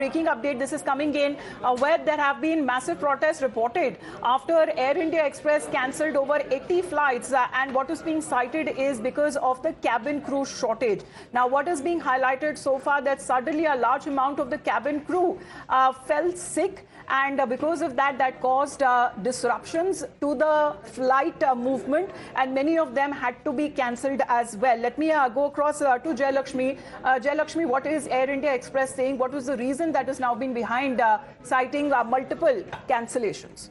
Breaking update, this is coming in where there have been massive protests reported after Air India Express cancelled over 80 flights and what is being cited is because of the cabin crew shortage. Now what is being highlighted so far that suddenly a large amount of the cabin crew fell sick, and because of that caused disruptions to the flight movement, and many of them had to be cancelled as well. Let me go across to Jayalakshmi. Jayalakshmi, what is Air India Express saying? What was the reason that is now being behind citing multiple cancellations?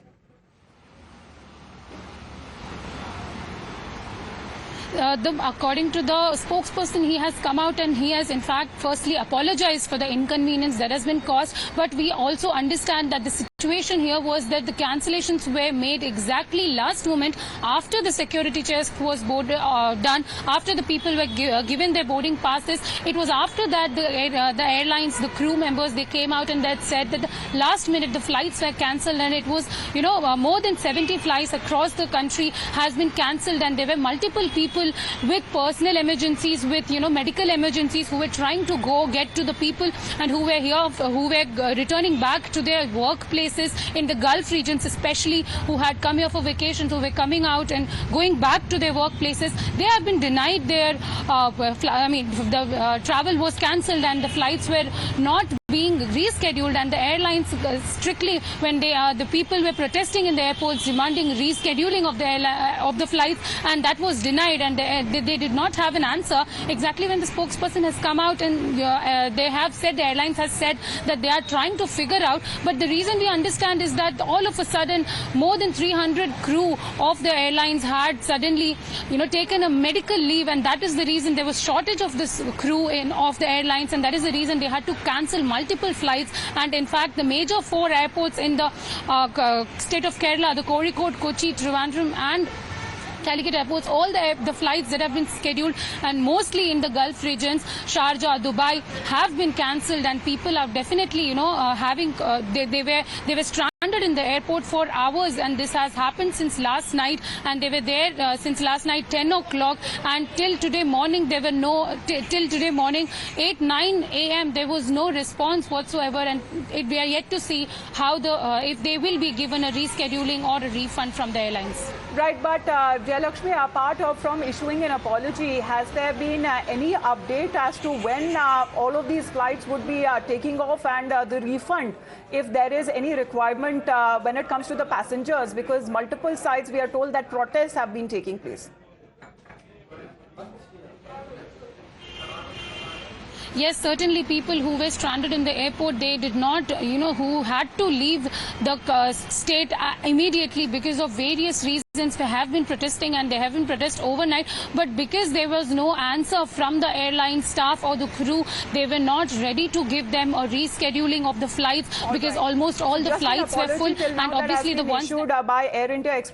According to the spokesperson, he has come out and he has in fact firstly apologized for the inconvenience that has been caused, but we also understand that the situation here was that the cancellations were made exactly last moment after the security check was done, after the people were given their boarding passes. It was after that the airlines, the crew members, they came out and that said that the last minute the flights were cancelled, and it was, more than 70 flights across the country has been cancelled, and there were multiple people with personal emergencies, with medical emergencies, who were trying to get to the people and who were here, who were returning back to their workplaces in the Gulf regions, especially who had come here for vacations, who were coming out and going back to their workplaces. They have been denied their the travel was cancelled and the flights were not being rescheduled, and the airlines strictly, when the people were protesting in the airports demanding rescheduling of the flights, and that was denied, and they did not have an answer. Exactly when the spokesperson has come out and they have said, the airlines has said that they are trying to figure out, but the reason we understand is that all of a sudden more than 300 crew of the airlines had suddenly taken a medical leave, and that is the reason there was shortage of this crew of the airlines, and that is the reason they had to cancel multiple flights. And in fact, the major 4 airports in the state of Kerala, the Kozhikode, Kochi, Trivandrum and Calicut airports, all the flights that have been scheduled, and mostly in the Gulf regions, Sharjah, Dubai, have been cancelled, and people are definitely they were stranded in the airport for hours, and this has happened since last night, and they were there since last night 10 o'clock, and till today morning there were till today morning 8-9 a.m. there was no response whatsoever, and we are yet to see how if they will be given a rescheduling or a refund from the airlines. Right, but Jayalakshmi, apart from issuing an apology, has there been any update as to when all of these flights would be taking off, and the refund, if there is any requirement when it comes to the passengers? Because multiple sides, we are told that protests have been taking place. Yes, certainly people who were stranded in the airport, they did not, who had to leave the state immediately because of various reasons. They have been protesting, and they have been protesting overnight, but because there was no answer from the airline staff or the crew, they were not ready to give them a rescheduling of the flights, because almost all the flights were full, and obviously the ones issued by Air India Express